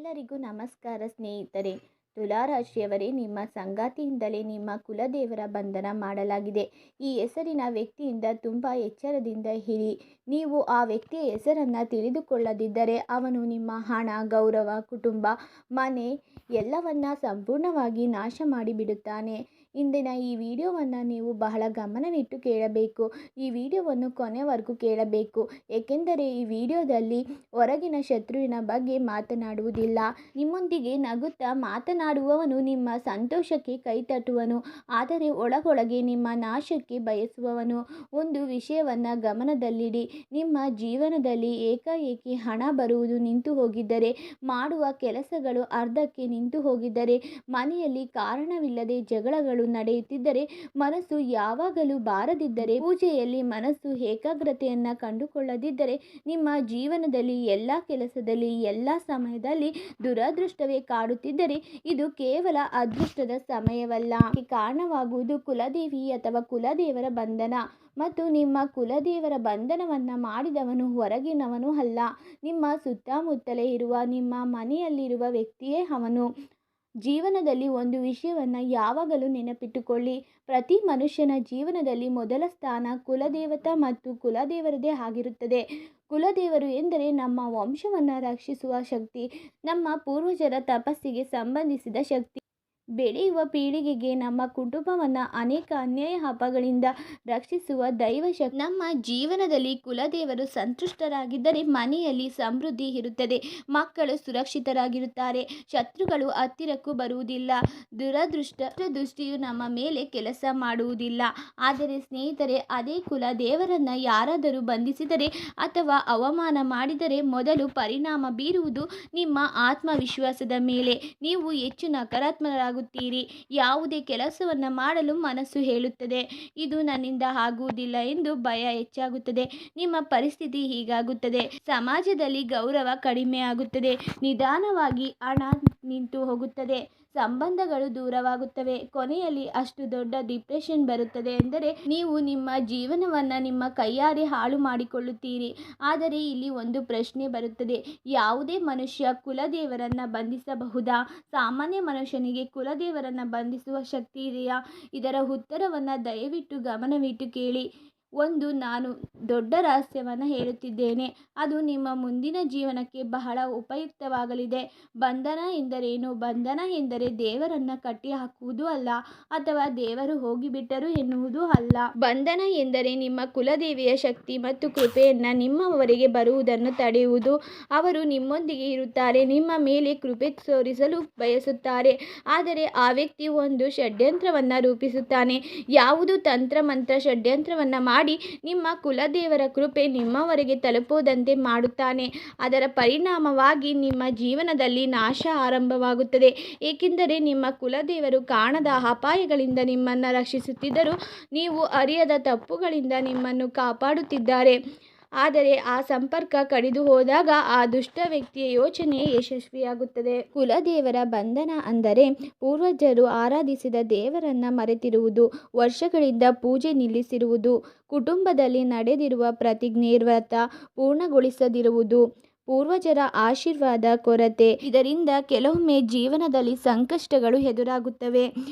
ಎಲ್ಲರಿಗೂ ನಮಸ್ಕಾರ ಸ್ನೇಹಿತರೆ. ತುಲಾರಾಶಿಯವರೇ, ನಿಮ್ಮ ಸಂಗಾತಿಯಿಂದಲೇ ನಿಮ್ಮ ಕುಲದೇವರ ಬಂಧನ ಮಾಡಲಾಗಿದೆ. ಈ ಹೆಸರಿನ ವ್ಯಕ್ತಿಯಿಂದ ತುಂಬ ಎಚ್ಚರದಿಂದ ಇರಿ. ನೀವು ಆ ವ್ಯಕ್ತಿಯ ಹೆಸರನ್ನು ತಿಳಿದುಕೊಳ್ಳದಿದ್ದರೆ ಅವನು ನಿಮ್ಮ ಹಣ, ಗೌರವ, ಕುಟುಂಬ, ಮನೆ ಎಲ್ಲವನ್ನ ಸಂಪೂರ್ಣವಾಗಿ ನಾಶ ಮಾಡಿಬಿಡುತ್ತಾನೆ. ಇಂದಿನ ಈ ವಿಡಿಯೋವನ್ನು ನೀವು ಬಹಳ ಗಮನವಿಟ್ಟು ಕೇಳಬೇಕು. ಈ ವಿಡಿಯೋವನ್ನು ಕೊನೆವರೆಗೂ ಕೇಳಬೇಕು, ಏಕೆಂದರೆ ಈ ವಿಡಿಯೋದಲ್ಲಿ ಹೊರಗಿನ ಶತ್ರುವಿನ ಬಗ್ಗೆ ಮಾತನಾಡುವುದಿಲ್ಲ. ನಿಮ್ಮೊಂದಿಗೆ ನಗುತ್ತಾ ಮಾತನಾಡುವವನು ನಿಮ್ಮ ಸಂತೋಷಕ್ಕೆ ಕೈತಟ್ಟುವನು, ಆದರೆ ಒಳಗೊಳಗೆ ನಿಮ್ಮ ನಾಶಕ್ಕೆ ಬಯಸುವವನು. ಒಂದು ವಿಷಯವನ್ನು ಗಮನದಲ್ಲಿಡಿ. ನಿಮ್ಮ ಜೀವನದಲ್ಲಿ ಏಕಾಏಕಿ ಹಣ ಬರುವುದು ನಿಂತು ಹೋಗಿದ್ದರೆ, ಮಾಡುವ ಕೆಲಸಗಳು ಅರ್ಧಕ್ಕೆ ನಿಂತು ಹೋಗಿದ್ದರೆ, ಮನೆಯಲ್ಲಿ ಕಾರಣವಿಲ್ಲದೆ ಜಗಳಗಳು ನಡೆಯುತ್ತಿದ್ದರೆ, ಮನಸ್ಸು ಯಾವಾಗಲೂ ಬಾರದಿದ್ದರೆ, ಪೂಜೆಯಲ್ಲಿ ಮನಸ್ಸು ಏಕಾಗ್ರತೆಯನ್ನು ಕಂಡುಕೊಳ್ಳದಿದ್ದರೆ, ನಿಮ್ಮ ಜೀವನದಲ್ಲಿ ಎಲ್ಲ ಕೆಲಸದಲ್ಲಿ ಎಲ್ಲ ಸಮಯದಲ್ಲಿ ದುರದೃಷ್ಟವೇ ಕಾಡುತ್ತಿದ್ದರೆ, ಇದು ಕೇವಲ ಅದೃಷ್ಟದ ಸಮಯವಲ್ಲ. ಕಾರಣವಾಗುವುದು ಕುಲದೇವಿ ಅಥವಾ ಕುಲದೇವರ ಬಂಧನ. ಮತ್ತು ನಿಮ್ಮ ಕುಲದೇವರ ಬಂಧನವನ್ನು ಮಾಡಿದವನು ಹೊರಗಿನವನು ಅಲ್ಲ, ನಿಮ್ಮ ಸುತ್ತಮುತ್ತಲೇ ಇರುವ ನಿಮ್ಮ ಮನೆಯಲ್ಲಿರುವ ವ್ಯಕ್ತಿಯೇ ಅವನು. ಜೀವನದಲ್ಲಿ ಒಂದು ವಿಷಯವನ್ನು ಯಾವಾಗಲೂ ನೆನಪಿಟ್ಟುಕೊಳ್ಳಿ. ಪ್ರತಿ ಮನುಷ್ಯನ ಜೀವನದಲ್ಲಿ ಮೊದಲ ಸ್ಥಾನ ಕುಲದೇವತಾ ಮತ್ತು ಕುಲದೇವರದೇ ಆಗಿರುತ್ತದೆ. ಕುಲದೇವರು ಎಂದರೆ ನಮ್ಮ ವಂಶವನ್ನು ರಕ್ಷಿಸುವ ಶಕ್ತಿ, ನಮ್ಮ ಪೂರ್ವಜರ ತಪಸ್ಸಿಗೆ ಸಂಬಂಧಿಸಿದ ಶಕ್ತಿ. ಬೆಳೆಯುವ ಪೀಳಿಗೆಗೆ ನಮ್ಮ ಕುಟುಂಬವನ್ನು ಅನೇಕ ಅನ್ಯಾಯ ಅಪಗಳಿಂದ ರಕ್ಷಿಸುವ ದೈವಶಕ್ತಿ. ನಮ್ಮ ಜೀವನದಲ್ಲಿ ಕುಲದೇವರು ಸಂತುಷ್ಟರಾಗಿದ್ದರೆ ಮನೆಯಲ್ಲಿ ಸಮೃದ್ಧಿ ಇರುತ್ತದೆ, ಮಕ್ಕಳು ಸುರಕ್ಷಿತರಾಗಿರುತ್ತಾರೆ, ಶತ್ರುಗಳು ಹತ್ತಿರಕ್ಕೂ ಬರುವುದಿಲ್ಲ, ದೃಷ್ಟಿಯು ನಮ್ಮ ಮೇಲೆ ಕೆಲಸ ಮಾಡುವುದಿಲ್ಲ. ಆದರೆ ಸ್ನೇಹಿತರೆ, ಅದೇ ಕುಲದೇವರನ್ನು ಯಾರಾದರೂ ಬಂಧಿಸಿದರೆ ಅಥವಾ ಅವಮಾನ ಮಾಡಿದರೆ ಮೊದಲು ಪರಿಣಾಮ ಬೀರುವುದು ನಿಮ್ಮ ಆತ್ಮವಿಶ್ವಾಸದ ಮೇಲೆ. ನೀವು ಹೆಚ್ಚು ನಕಾರಾತ್ಮಕರಾಗುತ್ತೀರಿ. ಯಾವುದೇ ಕೆಲಸವನ್ನು ಮಾಡಲು ಮನಸ್ಸು ಹೇಳುತ್ತದೆ, ಇದು ನನ್ನಿಂದ ಆಗುವುದಿಲ್ಲ ಎಂದು ಭಯ ಹೆಚ್ಚಾಗುತ್ತದೆ. ನಿಮ್ಮ ಪರಿಸ್ಥಿತಿ ಹೀಗಾಗುತ್ತದೆ. ಸಮಾಜದಲ್ಲಿ ಗೌರವ ಕಡಿಮೆ ಆಗುತ್ತದೆ, ನಿಧಾನವಾಗಿ ಹಣ ನಿಂತು ಹೋಗುತ್ತದೆ, ಸಂಬಂಧಗಳು ದೂರವಾಗುತ್ತವೆ. ಕೊನೆಯಲ್ಲಿ ಅಷ್ಟು ದೊಡ್ಡ ಡಿಪ್ರೆಷನ್ ಬರುತ್ತದೆ ಎಂದರೆ ನೀವು ನಿಮ್ಮ ಜೀವನವನ್ನು ನಿಮ್ಮ ಕೈಯಾರೆ ಹಾಳು ಮಾಡಿಕೊಳ್ಳುತ್ತೀರಿ. ಆದರೆ ಇಲ್ಲಿ ಒಂದು ಪ್ರಶ್ನೆ ಬರುತ್ತದೆ, ಯಾವುದೇ ಮನುಷ್ಯ ಕುಲದೇವರನ್ನು ಬಂಧಿಸಬಹುದಾ? ಸಾಮಾನ್ಯ ಮನುಷ್ಯನಿಗೆ ಕುಲದೇವರನ್ನು ಬಂಧಿಸುವ ಶಕ್ತಿ ಇದೆಯಾ? ಇದರ ಉತ್ತರವನ್ನು ದಯವಿಟ್ಟು ಗಮನವಿಟ್ಟು ಕೇಳಿ. ನಾನು ದೊಡ್ಡ ರಹಸ್ಯವನ್ನು ಹೇಳುತ್ತಿದ್ದೇನೆ, ಅದು ನಿಮ್ಮ ಮುಂದಿನ ಜೀವನಕ್ಕೆ ಬಹಳ ಉಪಯುಕ್ತವಾಗಲಿದೆ. ಬಂಧನ ಎಂದರೇನು? ಬಂಧನ ಎಂದರೆ ದೇವರನ್ನು ಕಟ್ಟಿ ಹಾಕುವುದು ಅಲ್ಲ, ಅಥವಾ ದೇವರು ಹೋಗಿಬಿಟ್ಟರು ಎನ್ನುವುದು ಅಲ್ಲ. ಬಂಧನ ಎಂದರೆ ನಿಮ್ಮ ಕುಲದೇವಿಯ ಶಕ್ತಿ ಮತ್ತು ಕೃಪೆಯನ್ನು ನಿಮ್ಮವರೆಗೆ ಬರುವುದನ್ನು ತಡೆಯುವುದು. ಅವರು ನಿಮ್ಮೊಂದಿಗೆ ಇರುತ್ತಾರೆ, ನಿಮ್ಮ ಮೇಲೆ ಕೃಪೆ ತೋರಿಸಲು ಬಯಸುತ್ತಾರೆ, ಆದರೆ ಆ ವ್ಯಕ್ತಿ ಒಂದು ಷಡ್ಯಂತ್ರವನ್ನು ರೂಪಿಸುತ್ತಾನೆ. ಯಾವುದು ತಂತ್ರ ಮಂತ್ರ ಷಡ್ಯಂತ್ರವನ್ನು ಮಾಡಿ ನಿಮ್ಮ ಕುಲದೇವರ ಕೃಪೆ ನಿಮ್ಮವರೆಗೆ ತಲುಪುವುದಂತೆ ಮಾಡುತ್ತಾನೆ. ಅದರ ಪರಿಣಾಮವಾಗಿ ನಿಮ್ಮ ಜೀವನದಲ್ಲಿ ನಾಶ ಆರಂಭವಾಗುತ್ತದೆ, ಏಕೆಂದರೆ ನಿಮ್ಮ ಕುಲದೇವರು ಕಾಣದ ಅಪಾಯಗಳಿಂದ ನಿಮ್ಮನ್ನು ರಕ್ಷಿಸುತ್ತಿದ್ದರು, ನೀವು ಅರಿಯದ ತಪ್ಪುಗಳಿಂದ ನಿಮ್ಮನ್ನು ಕಾಪಾಡುತ್ತಿದ್ದಾರೆ. ಆದರೆ ಆ ಸಂಪರ್ಕ ಕಡಿದು ಹೋದಾಗ ಆ ದುಷ್ಟ ವ್ಯಕ್ತಿಯ ಯೋಚನೆ ಯಶಸ್ವಿಯಾಗುತ್ತದೆ. ಕುಲದೇವರ ಬಂಧನ ಅಂದರೆ ಪೂರ್ವಜರು ಆರಾಧಿಸಿದ ದೇವರನ್ನು ಮರೆತಿರುವುದು, ವರ್ಷಗಳಿಂದ ಪೂಜೆ ನಿಲ್ಲಿಸಿರುವುದು, ಕುಟುಂಬದಲ್ಲಿ ನಡೆದಿರುವ ಪ್ರತಿಜ್ಞೆ ವ್ರತ ಪೂರ್ಣಗೊಳಿಸದಿರುವುದು, ಪೂರ್ವಜರ ಆಶೀರ್ವಾದ ಕೊರತೆ. ಇದರಿಂದ ಕೆಲವೊಮ್ಮೆ ಜೀವನದಲ್ಲಿ ಸಂಕಷ್ಟಗಳು ಎದುರಾಗುತ್ತವೆ.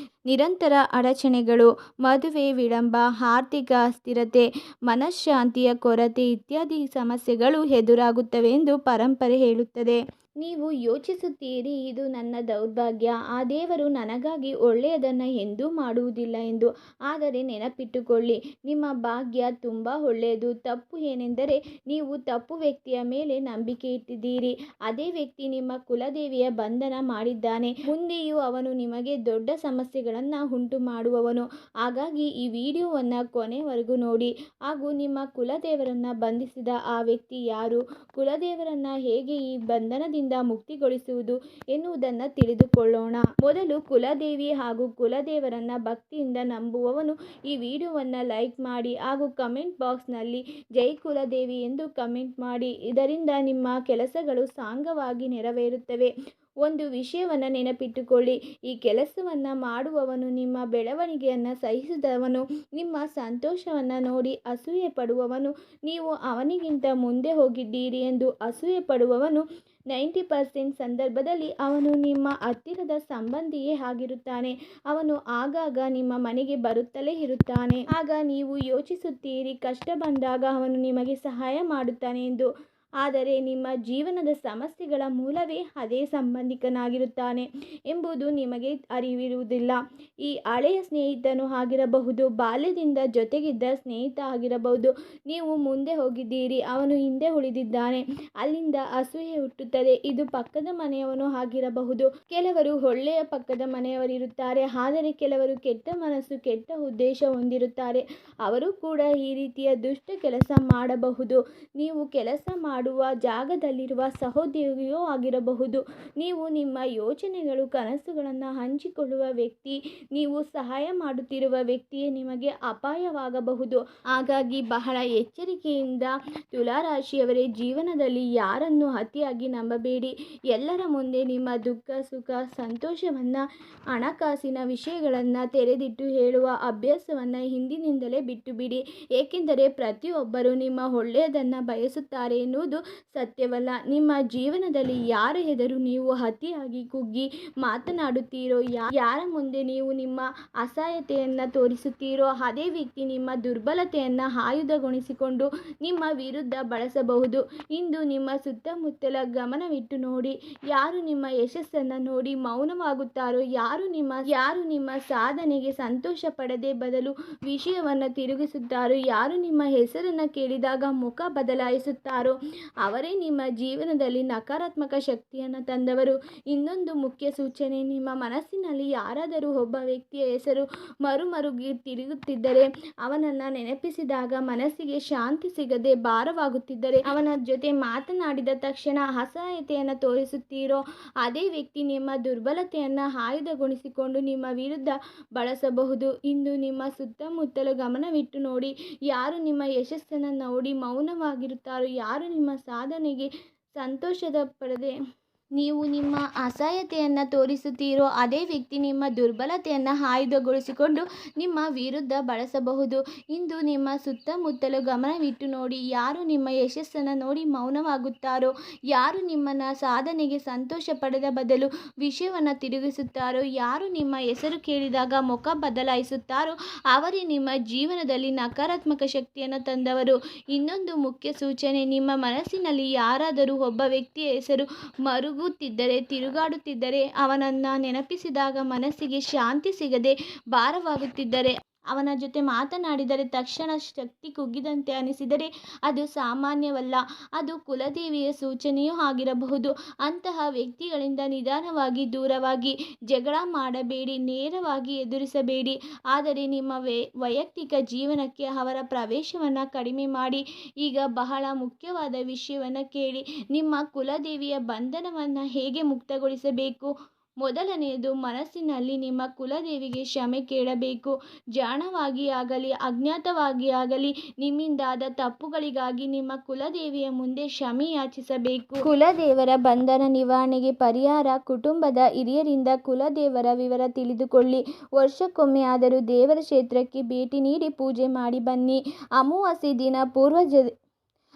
ನಿರಂತರ ಅಡಚಣೆಗಳು, ಮದುವೆ ವಿಳಂಬ, ಆರ್ಥಿಕ ಅಸ್ಥಿರತೆ, ಮನಃಶಾಂತಿಯ ಕೊರತೆ ಇತ್ಯಾದಿ ಸಮಸ್ಯೆಗಳು ಎದುರಾಗುತ್ತವೆ ಎಂದು ಪರಂಪರೆ ಹೇಳುತ್ತದೆ. ನೀವು ಯೋಚಿಸುತ್ತೀರಿ, ಇದು ನನ್ನ ದೌರ್ಭಾಗ್ಯ, ಆ ದೇವರು ನನಗಾಗಿ ಒಳ್ಳೆಯದನ್ನು ಎಂದೂ ಮಾಡುವುದಿಲ್ಲ ಎಂದು. ಆದರೆ ನೆನಪಿಟ್ಟುಕೊಳ್ಳಿ, ನಿಮ್ಮ ಭಾಗ್ಯ ತುಂಬ ಒಳ್ಳೆಯದು. ತಪ್ಪು ಏನೆಂದರೆ ನೀವು ತಪ್ಪು ವ್ಯಕ್ತಿಯ ಮೇಲೆ ನಂಬಿಕೆ ಇಟ್ಟಿದ್ದೀರಿ. ಅದೇ ವ್ಯಕ್ತಿ ನಿಮ್ಮ ಕುಲದೇವಿಯ ಬಂಧನ ಮಾಡಿದ್ದಾನೆ. ಮುಂದೆಯೂ ಅವನು ನಿಮಗೆ ದೊಡ್ಡ ಸಮಸ್ಯೆಗಳನ್ನು ಉಂಟು ಮಾಡುವವನು. ಹಾಗಾಗಿ ಈ ವಿಡಿಯೋವನ್ನು ಕೊನೆವರೆಗೂ ನೋಡಿ, ಹಾಗೂ ನಿಮ್ಮ ಕುಲದೇವರನ್ನು ಬಂಧಿಸಿದ ಆ ವ್ಯಕ್ತಿ ಯಾರು, ಕುಲದೇವರನ್ನು ಹೇಗೆ ಈ ಬಂಧನದಿಂದ ಮುಕ್ತಿಗೊಳಿಸುವುದು ಎನ್ನುವುದನ್ನು ತಿಳಿದುಕೊಳ್ಳೋಣ. ಮೊದಲು, ಕುಲದೇವಿ ಹಾಗೂ ಕುಲದೇವರನ್ನ ಭಕ್ತಿಯಿಂದ ನಂಬುವವನು ಈ ವಿಡಿಯೋವನ್ನು ಲೈಕ್ ಮಾಡಿ ಹಾಗೂ ಕಮೆಂಟ್ ಬಾಕ್ಸ್ನಲ್ಲಿ ಜೈ ಕುಲದೇವಿ ಎಂದು ಕಮೆಂಟ್ ಮಾಡಿ. ಇದರಿಂದ ನಿಮ್ಮ ಕೆಲಸಗಳು ಸಾಂಗವಾಗಿ ನೆರವೇರುತ್ತವೆ. ಒಂದು ವಿಷಯವನ್ನು ನೆನಪಿಟ್ಟುಕೊಳ್ಳಿ, ಈ ಕೆಲಸವನ್ನು ಮಾಡುವವನು ನಿಮ್ಮ ಬೆಳವಣಿಗೆಯನ್ನು ಸಹಿಸದವನು, ನಿಮ್ಮ ಸಂತೋಷವನ್ನು ನೋಡಿ ಅಸೂಯೆ ಪಡುವವನು, ನೀವು ಅವನಿಗಿಂತ ಮುಂದೆ ಹೋಗಿದ್ದೀರಿ ಎಂದು ಅಸೂಯೆ ಪಡುವವನು 90% ಸಂದರ್ಭದಲ್ಲಿ ಅವನು ನಿಮ್ಮ ಹತ್ತಿರದ ಸಂಬಂಧಿಯೇ ಆಗಿರುತ್ತಾನೆ. ಅವನು ಆಗಾಗ ನಿಮ್ಮ ಮನೆಗೆ ಬರುತ್ತಲೇ ಇರುತ್ತಾನೆ. ಆಗ ನೀವು ಯೋಚಿಸುತ್ತೀರಿ, ಕಷ್ಟ ಬಂದಾಗ ಅವನು ನಿಮಗೆ ಸಹಾಯ ಮಾಡುತ್ತಾನೆ ಎಂದು. ಆದರೆ ನಿಮ್ಮ ಜೀವನದ ಸಮಸ್ಯೆಗಳ ಮೂಲವೇ ಅದೇ ಸಂಬಂಧಿಕನಾಗಿರುತ್ತಾನೆ ಎಂಬುದು ನಿಮಗೆ ಅರಿವಿರುವುದಿಲ್ಲ. ಈ ಹಳೆಯ ಸ್ನೇಹಿತನು ಆಗಿರಬಹುದು, ಬಾಲ್ಯದಿಂದ ಜೊತೆಗಿದ್ದ ಸ್ನೇಹಿತ ಆಗಿರಬಹುದು. ನೀವು ಮುಂದೆ ಹೋಗಿದ್ದೀರಿ, ಅವನು ಹಿಂದೆ ಉಳಿದಿದ್ದಾನೆ. ಅಲ್ಲಿಂದ ಅಸೂಯೆ ಹುಟ್ಟುತ್ತದೆ. ಇದು ಪಕ್ಕದ ಮನೆಯವನು ಆಗಿರಬಹುದು. ಕೆಲವರು ಒಳ್ಳೆಯ ಪಕ್ಕದ ಮನೆಯವರಿರುತ್ತಾರೆ, ಆದರೆ ಕೆಲವರು ಕೆಟ್ಟ ಮನಸ್ಸು, ಕೆಟ್ಟ ಉದ್ದೇಶ ಹೊಂದಿರುತ್ತಾರೆ. ಅವರು ಕೂಡ ಈ ರೀತಿಯ ದುಷ್ಟ ಕೆಲಸ ಮಾಡಬಹುದು. ನೀವು ಕೆಲಸ ಮಾಡುವ ಜಾಗದಲ್ಲಿರುವ ಸಹೋದ್ಯೋಗಿಯೂ ಆಗಿರಬಹುದು. ನೀವು ನಿಮ್ಮ ಯೋಚನೆಗಳು, ಕನಸುಗಳನ್ನು ಹಂಚಿಕೊಳ್ಳುವ ವ್ಯಕ್ತಿ, ನೀವು ಸಹಾಯ ಮಾಡುತ್ತಿರುವ ವ್ಯಕ್ತಿಯೇ ನಿಮಗೆ ಅಪಾಯವಾಗಬಹುದು. ಹಾಗಾಗಿ ಬಹಳ ಎಚ್ಚರಿಕೆಯಿಂದ ತುಲಾರಾಶಿಯವರೇ, ಜೀವನದಲ್ಲಿ ಯಾರನ್ನು ಅತಿಯಾಗಿ ನಂಬಬೇಡಿ. ಎಲ್ಲರ ಮುಂದೆ ನಿಮ್ಮ ದುಃಖ, ಸುಖ, ಸಂತೋಷವನ್ನು, ಹಣಕಾಸಿನ ವಿಷಯಗಳನ್ನು ತೆರೆದಿಟ್ಟು ಹೇಳುವ ಅಭ್ಯಾಸವನ್ನು ಹಿಂದಿನಿಂದಲೇ ಬಿಟ್ಟು ಬಿಡಿ. ಏಕೆಂದರೆ ಪ್ರತಿಯೊಬ್ಬರೂ ನಿಮ್ಮ ಒಳ್ಳೆಯದನ್ನು ಬಯಸುತ್ತಾರೆ ಎನ್ನುವುದು ಸತ್ಯವಲ್ಲ. ನಿಮ್ಮ ಜೀವನದಲ್ಲಿ ಯಾರ ಎದುರು ನೀವು ಅತಿಯಾಗಿ ಕುಗ್ಗಿ ಮಾತನಾಡುತ್ತೀರೋ, ಯಾರ ಮುಂದೆ ನೀವು ನಿಮ್ಮ ಅಸಹಾಯತೆಯನ್ನು ತೋರಿಸುತ್ತೀರೋ, ಅದೇ ವ್ಯಕ್ತಿ ನಿಮ್ಮ ದುರ್ಬಲತೆಯನ್ನು ಆಯುಧಗೊಳಿಸಿಕೊಂಡು ನಿಮ್ಮ ವಿರುದ್ಧ ಬಳಸಬಹುದು. ಇಂದು ನಿಮ್ಮ ಸುತ್ತಮುತ್ತಲ ಗಮನವಿಟ್ಟು ನೋಡಿ. ಯಾರು ನಿಮ್ಮ ಯಶಸ್ಸನ್ನು ನೋಡಿ ಮೌನವಾಗುತ್ತಾರೋ, ಯಾರು ನಿಮ್ಮ ಸಾಧನೆಗೆ ಸಂತೋಷ ಪಡದೆ ಬದಲು ವಿಷಯವನ್ನು ತಿರುಗಿಸುತ್ತಾರೋ, ಯಾರು ನಿಮ್ಮ ಹೆಸರನ್ನು ಕೇಳಿದಾಗ ಮುಖ ಬದಲಾಯಿಸುತ್ತಾರೋ, ಅವರೇ ನಿಮ್ಮ ಜೀವನದಲ್ಲಿ ನಕಾರಾತ್ಮಕ ಶಕ್ತಿಯನ್ನು ತಂದವರು. ಇನ್ನೊಂದು ಮುಖ್ಯ ಸೂಚನೆ, ನಿಮ್ಮ ಮನಸ್ಸಿನಲ್ಲಿ ಯಾರಾದರೂ ಒಬ್ಬ ವ್ಯಕ್ತಿಯ ಹೆಸರು ಮರುಮರುಗಿ ತಿರುಗುತ್ತಿದ್ದರೆ, ಅವನನ್ನು ನೆನಪಿಸಿದಾಗ ಮನಸ್ಸಿಗೆ ಶಾಂತಿ ಸಿಗದೆ ಭಾರವಾಗುತ್ತಿದ್ದರೆ, ಅವನ ಜೊತೆ ಮಾತನಾಡಿದ ತಕ್ಷಣ ಅಸಹಾಯತೆಯನ್ನು ತೋರಿಸುತ್ತೀರೋ, ಅದೇ ವ್ಯಕ್ತಿ ನಿಮ್ಮ ದುರ್ಬಲತೆಯನ್ನು ಆಯುಧಗೊಳಿಸಿಕೊಂಡು ನಿಮ್ಮ ವಿರುದ್ಧ ಬಳಸಬಹುದು. ಇಂದು ನಿಮ್ಮ ಸುತ್ತಮುತ್ತಲು ಗಮನವಿಟ್ಟು ನೋಡಿ. ಯಾರು ನಿಮ್ಮ ಯಶಸ್ಸನ್ನು ನೋಡಿ ಮೌನವಾಗಿರುತ್ತಾರೋ, ಯಾರು ನಿಮ್ಮ ಸಾಧನೆಗೆ ಸಂತೋಷದ ಪಡದೆ ನೀವು ನಿಮ್ಮ ಅಸಹಾಯತೆಯನ್ನು ತೋರಿಸುತ್ತೀರೋ, ಅದೇ ವ್ಯಕ್ತಿ ನಿಮ್ಮ ದುರ್ಬಲತೆಯನ್ನು ಆಯುಧಗೊಳಿಸಿಕೊಂಡು ನಿಮ್ಮ ವಿರುದ್ಧ ಬಳಸಬಹುದು. ಇಂದು ನಿಮ್ಮ ಸುತ್ತಮುತ್ತಲು ಗಮನವಿಟ್ಟು ನೋಡಿ. ಯಾರು ನಿಮ್ಮ ಯಶಸ್ಸನ್ನು ನೋಡಿ ಮೌನವಾಗುತ್ತಾರೋ, ಯಾರು ನಿಮ್ಮ ಸಾಧನೆಗೆ ಸಂತೋಷ ಪಡೆದ ಬದಲು ವಿಷಯವನ್ನು ತಿರುಗಿಸುತ್ತಾರೋ, ಯಾರು ನಿಮ್ಮ ಹೆಸರು ಕೇಳಿದಾಗ ಮುಖ ಬದಲಾಯಿಸುತ್ತಾರೋ, ಅವರೇ ನಿಮ್ಮ ಜೀವನದಲ್ಲಿ ನಕಾರಾತ್ಮಕ ಶಕ್ತಿಯನ್ನು ತಂದವರು. ಇನ್ನೊಂದು ಮುಖ್ಯ ಸೂಚನೆ, ನಿಮ್ಮ ಮನಸ್ಸಿನಲ್ಲಿ ಯಾರಾದರೂ ಒಬ್ಬ ವ್ಯಕ್ತಿಯ ಹೆಸರು ತಿರುಗಾಡುತ್ತಿದ್ದರೆ, ಅವನನ್ನು ನೆನಪಿಸಿದಾಗ ಮನಸ್ಸಿಗೆ ಶಾಂತಿ ಸಿಗದೆ ಭಾರವಾಗುತ್ತಿದ್ದರೆ, ಅವನ ಜೊತೆ ಮಾತನಾಡಿದರೆ ತಕ್ಷಣ ಶಕ್ತಿ ಕುಗ್ಗಿದಂತೆ ಅನಿಸಿದರೆ, ಅದು ಸಾಮಾನ್ಯವಲ್ಲ, ಅದು ಕುಲದೇವಿಯ ಸೂಚನೆಯೂ ಆಗಿರಬಹುದು. ಅಂತಹ ವ್ಯಕ್ತಿಗಳಿಂದ ನಿಧಾನವಾಗಿ ದೂರವಾಗಿ. ಜಗಳ ಮಾಡಬೇಡಿ, ನೇರವಾಗಿ ಎದುರಿಸಬೇಡಿ. ಆದರೆ ನಿಮ್ಮ ವೈಯಕ್ತಿಕ ಜೀವನಕ್ಕೆ ಅವರ ಪ್ರವೇಶವನ್ನು ಕಡಿಮೆ ಮಾಡಿ. ಈಗ ಬಹಳ ಮುಖ್ಯವಾದ ವಿಷಯವನ್ನು ಕೇಳಿ. ನಿಮ್ಮ ಕುಲದೇವಿಯ ಬಂಧನವನ್ನು ಹೇಗೆ ಮುಕ್ತಗೊಳಿಸಬೇಕು? ಮೊದಲನೆಯದು, ಮನಸ್ಸಿನಲ್ಲಿ ನಿಮ್ಮ ಕುಲದೇವಿಗೆ ಕ್ಷಮೆ ಕೇಳಬೇಕು. ಜಾಣವಾಗಿ ಆಗಲಿ ಅಜ್ಞಾತವಾಗಿ ಆಗಲಿ ನಿಮ್ಮಿಂದಾದ ತಪ್ಪುಗಳಿಗಾಗಿ ನಿಮ್ಮ ಕುಲದೇವಿಯ ಮುಂದೆ ಕ್ಷಮೆ ಯಾಚಿಸಬೇಕು. ಕುಲದೇವರ ಬಂಧನ ನಿವಾರಣೆಗೆ ಪರಿಹಾರ, ಕುಟುಂಬದ ಹಿರಿಯರಿಂದ ಕುಲದೇವರ ವಿವರ ತಿಳಿದುಕೊಳ್ಳಿ. ವರ್ಷಕ್ಕೊಮ್ಮೆ ಆದರೂ ದೇವರ ಕ್ಷೇತ್ರಕ್ಕೆ ಭೇಟಿ ನೀಡಿ ಪೂಜೆ ಮಾಡಿ ಬನ್ನಿ.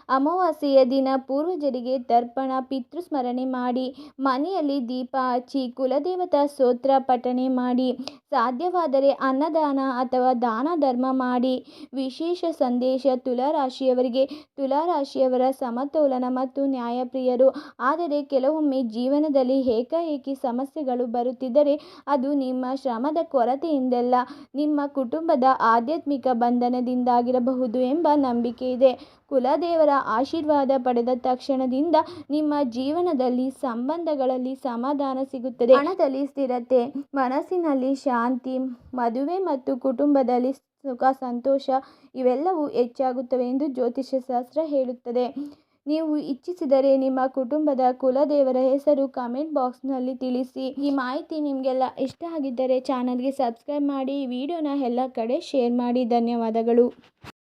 ಅಮಾವಾಸ್ಯೆಯ ದಿನ ಪೂರ್ವಜರಿಗೆ ತರ್ಪಣ, ಪಿತೃಸ್ಮರಣೆ ಮಾಡಿ. ಮನೆಯಲ್ಲಿ ದೀಪ ಹಚ್ಚಿ ಕುಲದೇವತಾ ಸ್ತೋತ್ರ ಪಠಣೆ ಮಾಡಿ. ಸಾಧ್ಯವಾದರೆ ಅನ್ನದಾನ ಅಥವಾ ದಾನ ಧರ್ಮ ಮಾಡಿ. ವಿಶೇಷ ಸಂದೇಶ, ತುಲಾರಾಶಿಯವರಿಗೆ. ತುಲಾರಾಶಿಯವರ ಸಮತೋಲನ ಮತ್ತು ನ್ಯಾಯಪ್ರಿಯರು. ಆದರೆ ಕೆಲವೊಮ್ಮೆ ಜೀವನದಲ್ಲಿ ಏಕಾಏಕಿ ಸಮಸ್ಯೆಗಳು ಬರುತ್ತಿದ್ದರೆ ಅದು ನಿಮ್ಮ ಶ್ರಮದ ಕೊರತೆಯಿಂದಲ್ಲ, ನಿಮ್ಮ ಕುಟುಂಬದ ಆಧ್ಯಾತ್ಮಿಕ ಬಂಧನದಿಂದಾಗಿರಬಹುದು ಎಂಬ ನಂಬಿಕೆ ಇದೆ. ಕುಲದೇವರ ಆಶೀರ್ವಾದ ಪಡೆದ ತಕ್ಷಣದಿಂದ ನಿಮ್ಮ ಜೀವನದಲ್ಲಿ ಸಂಬಂಧಗಳಲ್ಲಿ ಸಮಾಧಾನ ಸಿಗುತ್ತದೆ, ಹಣದಲ್ಲಿ ಸ್ಥಿರತೆ, ಮನಸ್ಸಿನಲ್ಲಿ ಶಾಂತಿ, ಮದುವೆ ಮತ್ತು ಕುಟುಂಬದಲ್ಲಿ ಸುಖ ಸಂತೋಷ ಇವೆಲ್ಲವೂ ಹೆಚ್ಚಾಗುತ್ತವೆ ಎಂದು ಜ್ಯೋತಿಷ್ಯ ಶಾಸ್ತ್ರ ಹೇಳುತ್ತದೆ. ನೀವು ಇಚ್ಛಿಸಿದರೆ ನಿಮ್ಮ ಕುಟುಂಬದ ಕುಲದೇವರ ಹೆಸರು ಕಮೆಂಟ್ ಬಾಕ್ಸ್ನಲ್ಲಿ ತಿಳಿಸಿ. ಈ ಮಾಹಿತಿ ನಿಮಗೆಲ್ಲ ಇಷ್ಟ ಆಗಿದ್ದರೆ ಚಾನಲ್ಗೆ ಸಬ್ಸ್ಕ್ರೈಬ್ ಮಾಡಿ. ಈ ವಿಡಿಯೋನ ಎಲ್ಲ ಕಡೆ ಶೇರ್ ಮಾಡಿ. ಧನ್ಯವಾದಗಳು.